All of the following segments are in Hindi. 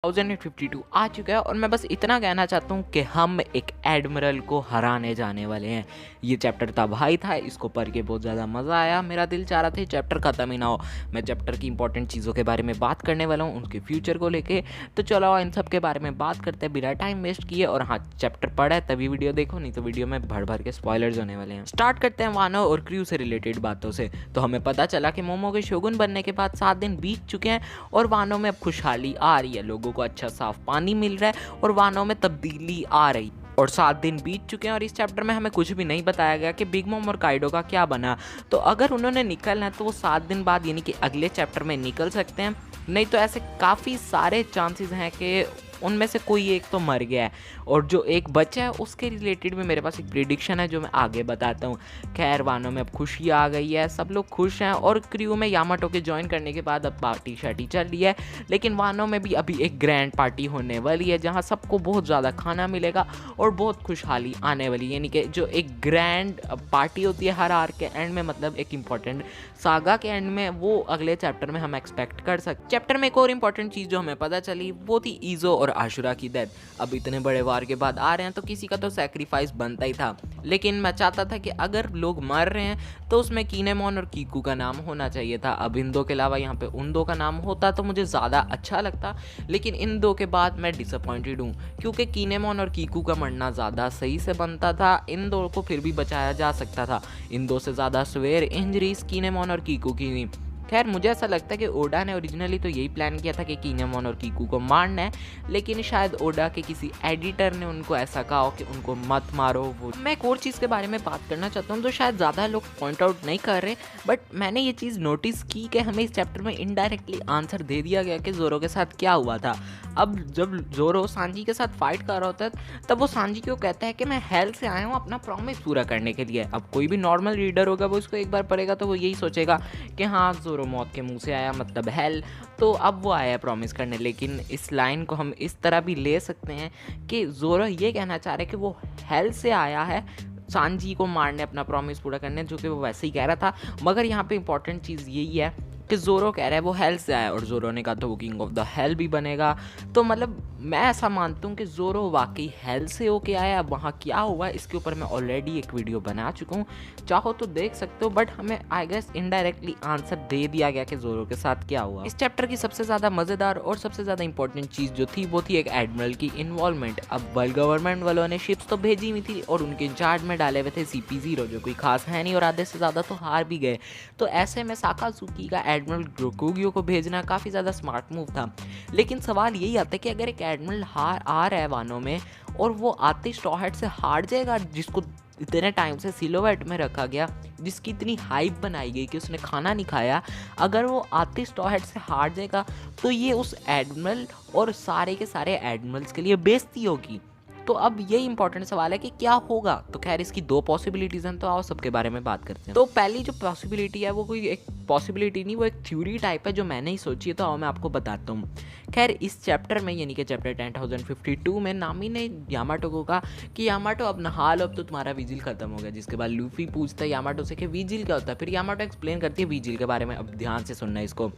1052 आ चुका है और मैं बस इतना कहना चाहता हूँ कि हम एक एडमिरल को हराने जाने वाले हैं। ये चैप्टर तब हाई था, इसको पढ़ के बहुत ज़्यादा मज़ा आया। मेरा दिल चाह रहा था चैप्टर ख़त्म ही ना हो। मैं चैप्टर की इंपॉर्टेंट चीज़ों के बारे में बात करने वाला हूँ, उनके फ्यूचर को लेके। तो चलो इन सब के बारे में बात करते हैं बिना टाइम वेस्ट किए। और हाँ, चैप्टर पढ़ा है तभी वीडियो देखो, नहीं तो वीडियो में भर भर के स्पॉयलर्स होने वाले हैं। स्टार्ट करते हैं वानो और क्रू से रिलेटेड बातों से। तो हमें पता चला कि मोमो के शोगुन बनने के बाद 7 दिन बीत चुके हैं और वानो में अब खुशहाली आ रही है। लोगों को अच्छा साफ पानी मिल रहा है और वानों में तब्दीली आ रही। और 7 दिन बीत चुके हैं और इस चैप्टर में हमें कुछ भी नहीं बताया गया कि बिग मॉम और काइडो का क्या बना। तो अगर उन्होंने निकलना है तो वो 7 दिन बाद यानी कि अगले चैप्टर में निकल सकते हैं, नहीं तो ऐसे काफ़ी सारे चांसेस हैं कि उनमें से कोई एक तो मर गया है और जो एक बचा है उसके रिलेटेड भी मेरे पास एक प्रिडिक्शन है जो मैं आगे बताता हूँ। खैर, वानो में अब खुशी आ गई है, सब लोग खुश हैं और क्रू में यामाटो के ज्वाइन करने के बाद अब पार्टी शार्टी चल रही है। लेकिन वानो में भी अभी एक ग्रैंड पार्टी होने वाली है जहाँ सबको बहुत ज़्यादा खाना मिलेगा और बहुत खुशहाली आने वाली है। यानी कि जो एक ग्रैंड पार्टी होती है हर आर्क के एंड में, मतलब एक इंपॉर्टेंट सागा के एंड में, वो अगले चैप्टर में हम एक्सपेक्ट कर सकते। चैप्टर में एक और इंपॉर्टेंट चीज़ जो हमें पता चली वो थी ईजो और आशुरा की डेथ। अब इतने बड़े वार के बाद आ रहे हैं तो किसी का तो सैक्रिफाइस बनता ही था, लेकिन मैं चाहता था कि अगर लोग मर रहे हैं तो उसमें कीनेमोन और कीकू का नाम होना चाहिए था। अब इन दो के अलावा यहाँ पे उन दो का नाम होता तो मुझे ज़्यादा अच्छा लगता, लेकिन इन दो के बाद मैं डिसअपॉइंटेड हूँ क्योंकि कीनेमोन और कीकू का मरना ज़्यादा सही से बनता था। इन दो को फिर भी बचाया जा सकता था। इन दो से ज़्यादा स्वेयर इंजरीज कीनेमोन और कीकू की हुई। खैर, मुझे ऐसा लगता है कि ओडा ने ओरिजिनली तो यही प्लान किया था कि कीनेमोन और कीकू को मारना है, लेकिन शायद ओडा के किसी एडिटर ने उनको ऐसा कहा हो कि उनको मत मारो। वो मैं एक और चीज़ के बारे में बात करना चाहता हूँ जो शायद ज़्यादा लोग पॉइंट आउट नहीं कर रहे, बट मैंने ये चीज़ नोटिस की कि हमें इस चैप्टर में इनडायरेक्टली आंसर दे दिया गया कि जोरो के साथ क्या हुआ था। अब जब जोरो सांजी के साथ फाइट कर रहा होता है तब वो सांजी को कहता है कि मैं हेल से आया हूँ अपना प्रॉमिस पूरा करने के लिए। अब कोई भी नॉर्मल रीडर होगा वो इसको एक बार पढ़ेगा तो वो यही सोचेगा कि हाँ, जोरो मौत के मुंह से आया मतलब हेल, तो अब वो आया प्रॉमिस करने। लेकिन इस लाइन को हम इस तरह भी ले सकते हैं कि जोरो ये कहना चाह रहा है कि वो हेल से आया है सांजी को मारने, अपना प्रॉमिस पूरा करने, जो कि वो वैसे ही कह रहा था। मगर यहाँ पे इंपॉर्टेंट चीज़ यही है कि जोरो कह रहा है वो हेल से आया और जोरो ने कहा तो वो किंग ऑफ द हेल भी बनेगा। तो मतलब मैं ऐसा मानता हूँ कि जोरो वाकई हेल से होके आया। अब वहाँ क्या हुआ इसके ऊपर मैं ऑलरेडी एक वीडियो बना चुका हूँ, चाहो तो देख सकते हो, बट हमें आई गेस इनडायरेक्टली आंसर दे दिया गया कि जोरो के साथ क्या हुआ। इस चैप्टर की सबसे ज़्यादा मज़ेदार और सबसे ज़्यादा इंपॉर्टेंट चीज़ जो थी वो थी एक एडमिरल की इन्वॉल्वमेंट। अब वर्ल्ड गवर्नमेंट वालों ने शिप्स तो भेजी हुई थी और उनके इंचार्ज में डाले हुए थे CP0 जो कोई खास है नहीं और आधे से ज़्यादा तो हार भी गए। तो ऐसे में साकाजुकी का एडमिरल रोकुगियो को भेजना काफ़ी ज़्यादा स्मार्ट मूव था। लेकिन सवाल यही आता है कि अगर एक एडमिरल हार आ रहा है वानो में और वो आते स्ट्रॉ हैट से हार जाएगा, जिसको इतने टाइम से सिलोवेट में रखा गया, जिसकी इतनी हाइप बनाई गई कि उसने खाना नहीं खाया, अगर वो आते स्ट्रॉ हैट से हार जाएगा तो ये उस एडमिरल और सारे के सारे एडमिरल्स के लिए बेइज्जती होगी। तो अब ये इंपॉर्टेंट सवाल है कि क्या होगा। तो खैर, इसकी 2 पॉसिबिलिटीज़ हैं, तो आओ सबके बारे में बात करते हैं। तो पहली जो पॉसिबिलिटी है वो कोई एक पॉसिबिलिटी नहीं, वो एक थ्योरी टाइप है जो मैंने ही सोची है, तो आओ मैं आपको बताता हूँ। खैर, इस चैप्टर में यानी कि चैप्टर 10,052 में नामी ने यामाटो को कहा कि यामाटो अब नहा लो, अब तो तुम्हारा विजिल खत्म हो गया। जिसके बाद लूफी पूछता है यामाटो से कि विजिल क्या होता है। फिर यामाटो एक्सप्लेन करती है विजिल के बारे में। अब ध्यान से सुनना इसको।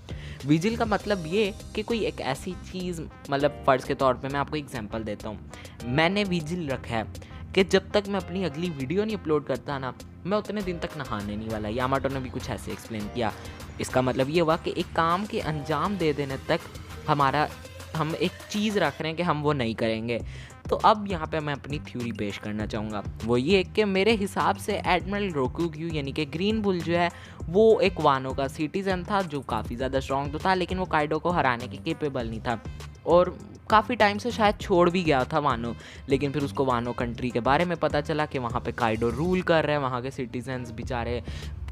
विजिल का मतलब ये कि कोई एक ऐसी चीज़, मतलब फ़र्ज़ के तौर पे मैं आपको एग्जांपल देता हूँ। मैंने विजिल रखा है कि जब तक मैं अपनी अगली वीडियो नहीं अपलोड करता ना, मैं उतने दिन तक नहाने नहीं वाला। यामाटो ने भी कुछ ऐसे एक्सप्लेन किया। इसका मतलब ये हुआ कि एक काम के अंजाम दे देने तक हम एक चीज़ रख रहे हैं कि हम वो नहीं करेंगे। तो अब यहाँ पे मैं अपनी थ्योरी पेश करना चाहूँगा, वो ये कि मेरे हिसाब से एडमिरल रोकुग्यू यानी कि ग्रीन बुल जो है वो एक वानो का सिटीज़न था जो काफ़ी ज़्यादा स्ट्रॉन्ग तो था, लेकिन वो काइडो को हराने के केपेबल नहीं था और काफ़ी टाइम से शायद छोड़ भी गया था वानो। लेकिन फिर उसको वानो कंट्री के बारे में पता चला कि वहाँ पे काइडो रूल कर रहे हैं, वहाँ के सिटीजन्स बेचारे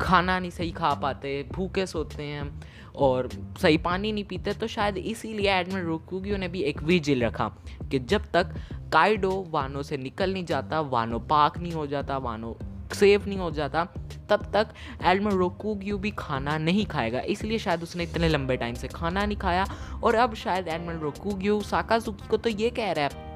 खाना नहीं सही खा पाते, भूखे सोते हैं और सही पानी नहीं पीते। तो शायद इसीलिए एडमिरल रोकुगियो ने भी एक विजिल रखा कि जब तक काइडो वानो से निकल नहीं जाता, वानो पाक नहीं हो जाता, वानो सेफ नहीं हो जाता, तब तक एडमिरल रोकुगियो भी खाना नहीं खाएगा। इसलिए शायद उसने इतने लंबे टाइम से खाना नहीं खाया। और अब शायद एडमिरल रोकुगियो साकाजुकी को तो ये कह रहा है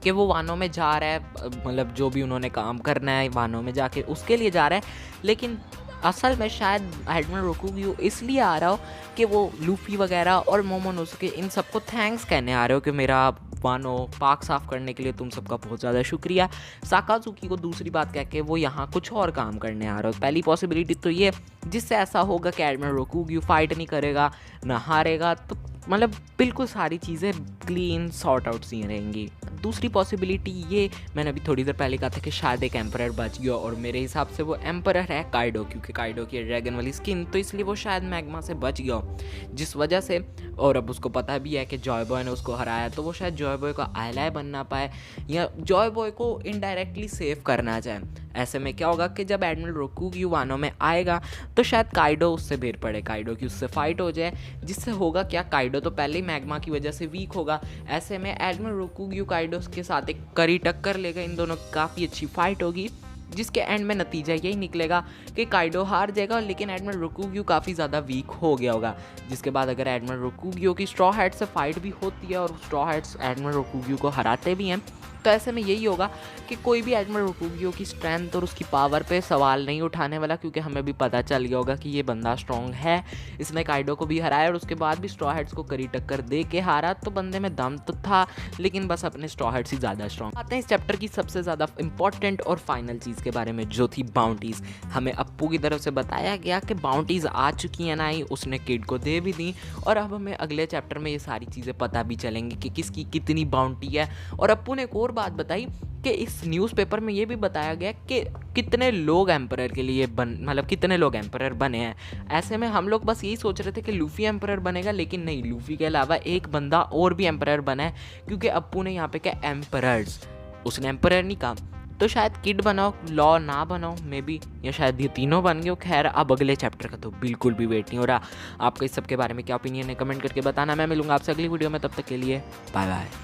कि वो वानो में जा रहा है, मतलब जो भी उन्होंने काम करना है वानो में जाके उसके लिए जा रहा है, लेकिन असल में शायद एडमिरल रोकुग्यू इसलिए आ रहा हो कि वो लूफी वगैरह और मोमोनोसुके इन सबको थैंक्स कहने आ रहे हो कि मेरा वानो पार्क साफ़ करने के लिए तुम सबका बहुत ज़्यादा शुक्रिया। साकाजुकी को दूसरी बात कह के वो यहाँ कुछ और काम करने आ रहे हो। पहली पॉसिबिलिटी तो ये जिससे ऐसा होगा कि एडमिरल रोकुग्यू फाइट नहीं करेगा ना हारेगा, तो मतलब बिल्कुल सारी चीज़ें क्लीन सॉर्ट आउट सी रहेंगी। दूसरी पॉसिबिलिटी ये मैंने अभी थोड़ी देर पहले कहा था कि शायद एक एम्परर बच गया, और मेरे हिसाब से वो एम्परर है काइडो, क्योंकि काइडो की ड्रैगन वाली स्किन, तो इसलिए वो शायद मैग्मा से बच गया हो, जिस वजह से, और अब उसको पता भी है कि जॉय बॉय ने उसको हराया, तो वो शायद जॉय बॉय का आयलाय बन ना पाए या जॉय बॉय को इनडायरेक्टली सेव करना चाहे। ऐसे में क्या होगा कि जब एडमिरल रोकुग्यू वानो में आएगा तो शायद काइडो उससे भिड़ पड़े, काइडो की उससे फाइट हो जाए, जिससे होगा क्या, काइडो तो पहले ही मैग्मा की वजह से वीक होगा। ऐसे में एडमिरल रोकुग्यू काइडो के साथ एक कड़ी टक्कर लेगा, इन दोनों की काफ़ी अच्छी फाइट होगी, जिसके एंड में नतीजा यही निकलेगा कि काइडो हार जाएगा, लेकिन एडमिरल रोकुग्यू काफ़ी ज़्यादा वीक हो गया होगा। जिसके बाद अगर एडमिरल रोकुग्यू की स्ट्रॉ हैट से फाइट भी होती है और स्ट्रॉ हैट्स एडमिरल रोकुग्यू को हराते भी हैं, तो ऐसे में यही होगा कि कोई भी एडमिरल रोकुग्यू की स्ट्रेंथ और उसकी पावर पे सवाल नहीं उठाने वाला, क्योंकि हमें भी पता चल गया होगा कि ये बंदा स्ट्रॉन्ग है, इसने काइडो को भी हराया और उसके बाद भी स्ट्रॉ हैट्स को कड़ी टक्कर दे के हारा, तो बंदे में दम तो था, लेकिन बस अपने स्ट्रॉ हैट्स ही ज़्यादा स्ट्रॉन्ग। आते हैं इस चैप्टर की सबसे ज़्यादा इंपॉर्टेंट और फाइनल चीज़ के बारे में, जो थी बाउंटीज़। हमें अप्पू की तरफ से बताया गया कि बाउंटीज़ आ चुकी हैं, ना ही उसने किड को दे भी दी, और अब हमें अगले चैप्टर में ये सारी चीज़ें पता भी चलेंगी कि किसकी कितनी बाउंटी है। और अप्पू ने एक और बात बताई कि इस न्यूज़पेपर में ये भी बताया गया कि कितने लोग एम्परर के लिए मतलब कितने लोग एम्परर बने हैं। ऐसे में हम लोग बस यही सोच रहे थे कि लूफी एम्परर बनेगा, लेकिन नहीं, लूफी के अलावा एक बंदा और भी एम्परर बना है, क्योंकि अप्पू ने यहाँ पे क्या एम्परर्स, उसने एम्परर नहीं कहा, तो शायद किड बनाओ, लॉ ना बनाओ मे बी, या शायद ये तीनों बन गए। खैर अब अगले चैप्टर का तो बिल्कुल भी वेट नहीं हो रहा। आपका इस सब के बारे में क्या ओपिनियन है कमेंट करके बताना। मैं मिलूंगा आपसे अगली वीडियो में, तब तक के लिए बाय बाय।